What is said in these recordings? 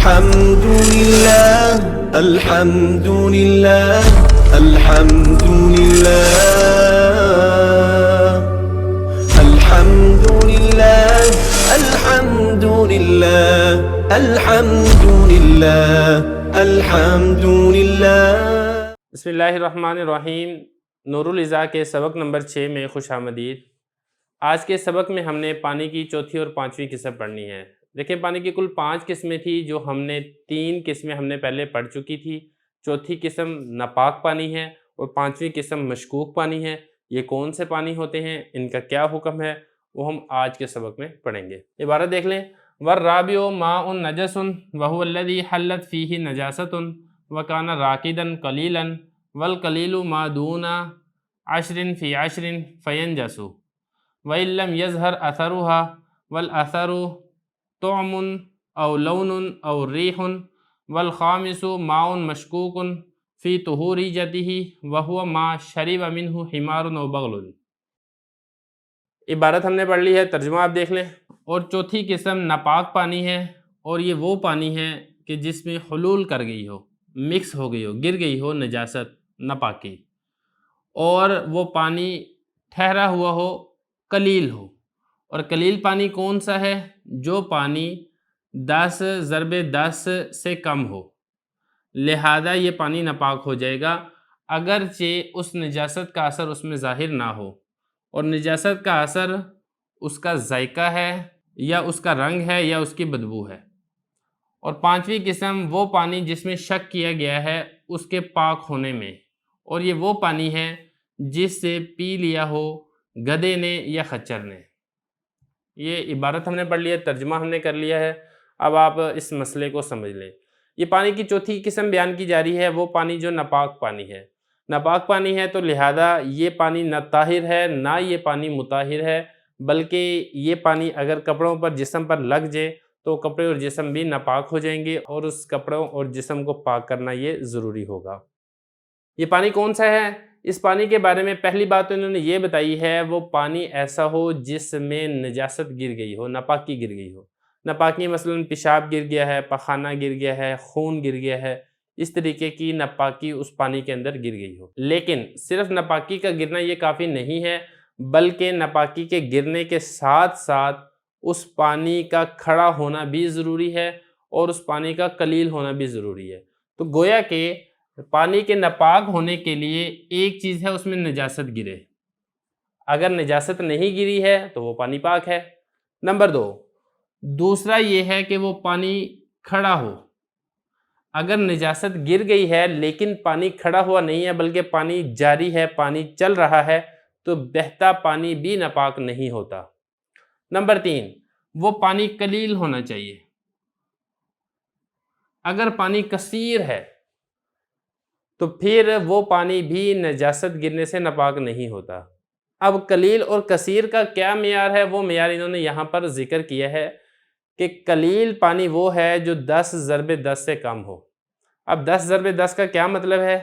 الحمد لله الحمد لله الحمد لله الحمد لله الحمد لله الحمد لله الحمد لله بسم اللہ الرحمن الرحیم۔ نور العزا کے سبق نمبر 6 میں خوش آمدید۔ آج کے سبق میں ہم نے پانی کی چوتھی اور پانچویں قسم پڑھنی ہے۔ دیکھیں، پانی کی کل 5 قسمیں تھی، جو ہم نے 3 قسمیں ہم نے پہلے پڑھ چکی تھی۔ چوتھی قسم ناپاک پانی ہے اور پانچویں قسم مشکوک پانی ہے۔ یہ کون سے پانی ہوتے ہیں، ان کا کیا حکم ہے، وہ ہم آج کے سبق میں پڑھیں گے۔ عبارت دیکھ لیں، والرابع ماء نجس وهو الذي حلت فيه نجاست وكان راكدا قليلا والقليل ما دون 10 في 10 فينجس وإن لم يظهر أثرها والأثر طعم أو لون أو ريح والخامس ماء مشكوك في طهوريته وهو ما شرب منه حمار أو بغل۔ عبارت ہم نے پڑھ لی ہے، ترجمہ آپ دیکھ لیں۔ اور چوتھی قسم ناپاک پانی ہے، اور یہ وہ پانی ہے کہ جس میں حلول کر گئی ہو، مکس ہو گئی ہو، گر گئی ہو نجاست، ناپاکی، اور وہ پانی ٹھہرا ہوا ہو، قلیل ہو۔ اور قلیل پانی کون سا ہے؟ جو پانی 10 سے کم ہو، لہذا یہ پانی ناپاک ہو جائے گا، اگرچہ اس نجاست کا اثر اس میں ظاہر نہ ہو۔ اور نجاست کا اثر اس کا ذائقہ ہے، یا اس کا رنگ ہے، یا اس کی بدبو ہے۔ اور پانچویں قسم وہ پانی جس میں شک کیا گیا ہے اس کے پاک ہونے میں، اور یہ وہ پانی ہے جس سے پی لیا ہو گدھے نے یا خچر نے۔ یہ عبارت ہم نے پڑھ لی ہے، ترجمہ ہم نے کر لیا ہے۔ اب آپ اس مسئلے کو سمجھ لیں۔ یہ پانی کی چوتھی قسم بیان کی جا رہی ہے، وہ پانی جو ناپاک پانی ہے۔ ناپاک پانی ہے تو لہذا یہ پانی نہ طاہر ہے، نہ یہ پانی مطہر ہے، بلکہ یہ پانی اگر کپڑوں پر، جسم پر لگ جائے تو کپڑے اور جسم بھی ناپاک ہو جائیں گے، اور اس کپڑوں اور جسم کو پاک کرنا یہ ضروری ہوگا۔ یہ پانی کون سا ہے؟ اس پانی کے بارے میں پہلی بات تو انہوں نے یہ بتائی ہے، وہ پانی ایسا ہو جس میں نجاست گر گئی ہو، ناپاکی گر گئی ہو۔ ناپاکی مثلاً پیشاب گر گیا ہے، پخانہ گر گیا ہے، خون گر گیا ہے، اس طریقے کی ناپاکی اس پانی کے اندر گر گئی ہو۔ لیکن صرف ناپاکی کا گرنا یہ کافی نہیں ہے، بلکہ ناپاکی کے گرنے کے ساتھ ساتھ اس پانی کا کھڑا ہونا بھی ضروری ہے، اور اس پانی کا قلیل ہونا بھی ضروری ہے۔ تو گویا کہ پانی کے ناپاک ہونے کے لیے ایک چیز ہے، اس میں نجاست گرے۔ اگر نجاست نہیں گری ہے تو وہ پانی پاک ہے۔ نمبر 2، دوسرا یہ ہے کہ وہ پانی کھڑا ہو۔ اگر نجاست گر گئی ہے لیکن پانی کھڑا ہوا نہیں ہے، بلکہ پانی جاری ہے، پانی چل رہا ہے، تو بہتا پانی بھی ناپاک نہیں ہوتا۔ نمبر 3، وہ پانی قلیل ہونا چاہیے۔ اگر پانی کثیر ہے تو پھر وہ پانی بھی نجاست گرنے سے ناپاک نہیں ہوتا۔ اب قلیل اور کثیر کا کیا معیار ہے، وہ معیار انہوں نے یہاں پر ذکر کیا ہے کہ قلیل پانی وہ ہے جو 10 سے کم ہو۔ اب 10 کا کیا مطلب ہے؟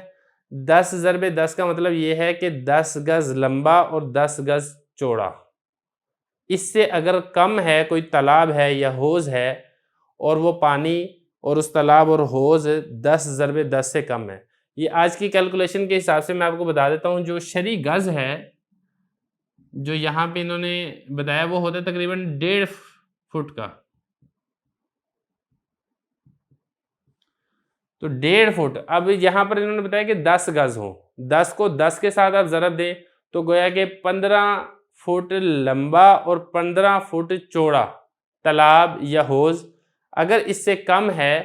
10 کا مطلب یہ ہے کہ 10 گز لمبا اور 10 گز چوڑا۔ اس سے اگر کم ہے، کوئی تالاب ہے یا حوض ہے، اور وہ پانی اور اس تالاب اور حوض 10 سے کم ہے، یہ آج کی کیلکولیشن کے حساب سے میں آپ کو بتا دیتا ہوں، جو شرعی گز ہے جو یہاں پہ انہوں نے بتایا، وہ ہوتا ہے تقریباً 1.5 فٹ کا۔ تو 1.5 فٹ، اب یہاں پر انہوں نے بتایا کہ 10 گز ہوں، 10 کو 10 کے ساتھ آپ ضرب دیں تو گویا کہ 15 فٹ لمبا اور 15 فٹ چوڑا تالاب یا حوض۔ اگر اس سے کم ہے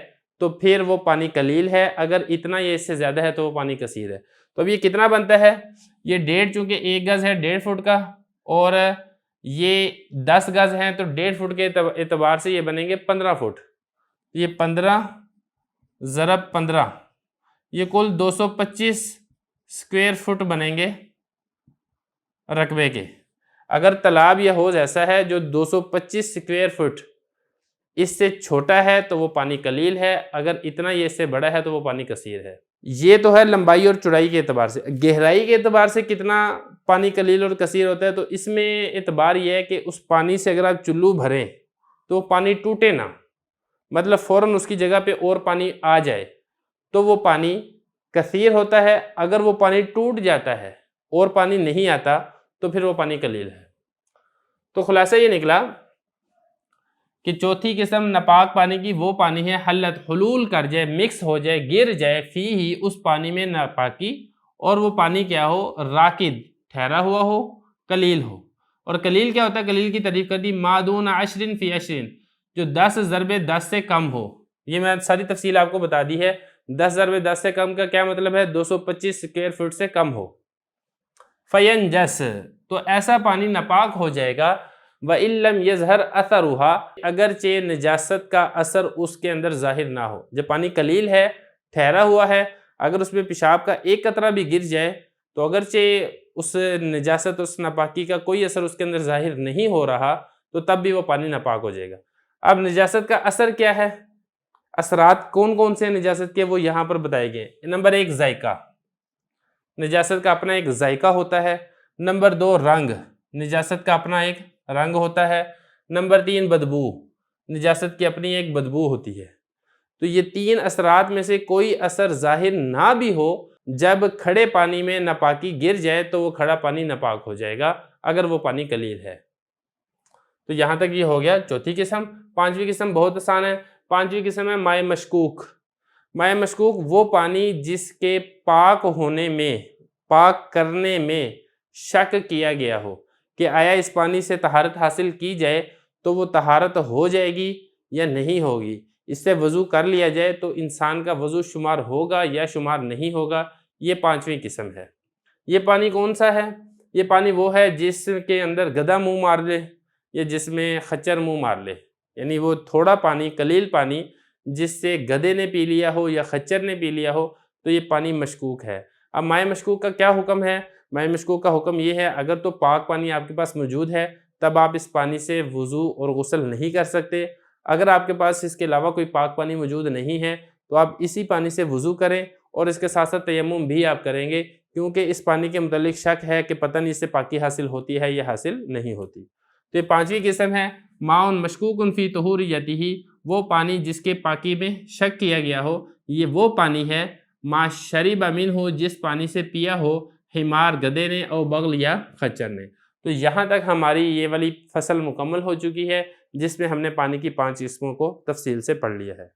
تو پھر وہ پانی قلیل ہے، اگر اتنا یا اس سے زیادہ ہے تو وہ پانی کثیر ہے۔ تو اب یہ کتنا بنتا ہے؟ یہ 1.5، چونکہ 1 گز ہے 1.5 فٹ کا، اور یہ 10 گز ہیں تو 1.5 فٹ کے اعتبار سے یہ بنیں گے 15 فٹ۔ یہ 15 ضرب 15، یہ کل 225 اسکوائر فٹ بنیں گے رقبے کے۔ اگر تالاب یا حوض ایسا ہے جو 225 اسکوائر فٹ اس سے چھوٹا ہے تو وہ پانی قلیل ہے، اگر اتنا یہ اس سے بڑا ہے تو وہ پانی کثیر ہے۔ یہ تو ہے لمبائی اور چوڑائی کے اعتبار سے۔ گہرائی کے اعتبار سے کتنا پانی قلیل اور کثیر ہوتا ہے، تو اس میں اعتبار یہ ہے کہ اس پانی سے اگر آپ چلو بھریں تو پانی ٹوٹے نہ، مطلب فوراً اس کی جگہ پہ اور پانی آ جائے تو وہ پانی کثیر ہوتا ہے، اگر وہ پانی ٹوٹ جاتا ہے اور پانی نہیں آتا تو پھر وہ پانی قلیل ہے۔ تو خلاصہ یہ نکلا کہ چوتھی قسم ناپاک پانی کی وہ پانی ہے حلت حلول کر جائے، مکس ہو جائے، گر جائے فی ہی اس پانی میں ناپاکی، اور وہ پانی کیا ہو، راکد ٹھہرا ہوا ہو، قلیل ہو۔ اور قلیل کیا ہوتا ہے؟ قلیل کی تعریف کر دی ما دون عشر فی عشر، جو 10 ضرب 10 سے کم ہو۔ یہ میں ساری تفصیل آپ کو بتا دی ہے۔ 10 ضرب 10 سے کم کا کیا مطلب ہے؟ 225 اسکوائر فٹ سے کم ہو۔ فینجس، تو ایسا پانی ناپاک ہو جائے گا۔ وَإِن لَمْ يَظْهَرْ أَثَرُهَا، اگرچہ نجاست کا اثر اس کے اندر ظاہر نہ ہو۔ جب پانی قلیل ہے، ٹھہرا ہوا ہے، اگر اس میں پیشاب کا ایک قطرہ بھی گر جائے تو اگرچہ اس نجاست، اس ناپاکی کا کوئی اثر اس کے اندر ظاہر نہیں ہو رہا تو تب بھی وہ پانی ناپاک ہو جائے گا۔ اب نجاست کا اثر کیا ہے؟ اثرات کون کون سے نجاست کے وہ یہاں پر بتائے گئے۔ نمبر 1 ذائقہ، نجاست کا اپنا ایک ذائقہ ہوتا ہے۔ نمبر 2 رنگ، نجاست کا اپنا ایک رنگ ہوتا ہے۔ نمبر 3 بدبو، نجاست کی اپنی ایک بدبو ہوتی ہے۔ تو یہ 3 اثرات میں سے کوئی اثر ظاہر نہ بھی ہو، جب کھڑے پانی میں ناپاکی گر جائے تو وہ کھڑا پانی ناپاک ہو جائے گا اگر وہ پانی قلیل ہے۔ تو یہاں تک یہ ہو گیا چوتھی قسم۔ پانچویں قسم بہت آسان ہے۔ پانچویں قسم ہے مائع مشکوک۔ مائع مشکوک وہ پانی جس کے پاک ہونے میں، پاک کرنے میں شک کیا گیا ہو کہ آیا اس پانی سے طہارت حاصل کی جائے تو وہ طہارت ہو جائے گی یا نہیں ہوگی، اس سے وضو کر لیا جائے تو انسان کا وضو شمار ہوگا یا شمار نہیں ہوگا۔ یہ پانچویں قسم ہے۔ یہ پانی کون سا ہے؟ یہ پانی وہ ہے جس کے اندر گدھا منہ مار لے یا جس میں خچر منہ مار لے، یعنی وہ تھوڑا پانی، قلیل پانی جس سے گدھے نے پی لیا ہو یا خچر نے پی لیا ہو تو یہ پانی مشکوک ہے۔ اب مائع مشکوک کا کیا حکم ہے؟ مائع مشکوک کا حکم یہ ہے، اگر تو پاک پانی آپ کے پاس موجود ہے تب آپ اس پانی سے وضو اور غسل نہیں کر سکتے۔ اگر آپ کے پاس اس کے علاوہ کوئی پاک پانی موجود نہیں ہے تو آپ اسی پانی سے وضو کریں اور اس کے ساتھ ساتھ تیمم بھی آپ کریں گے، کیونکہ اس پانی کے متعلق شک ہے کہ پتہ نہیں اس سے پاکی حاصل ہوتی ہے یا حاصل نہیں ہوتی۔ تو یہ پانچویں قسم ہے ماء مشکوک فی طہوریتہ، وہ پانی جس کے پاکی میں شک کیا گیا ہو۔ یہ وہ پانی ہے ما شرب منہ، جس پانی سے پیا ہو حمار گدھے نے، او بغل یا خچر نے۔ تو یہاں تک ہماری یہ والی فصل مکمل ہو چکی ہے جس میں ہم نے پانی کی 5 قسموں کو تفصیل سے پڑھ لیا ہے۔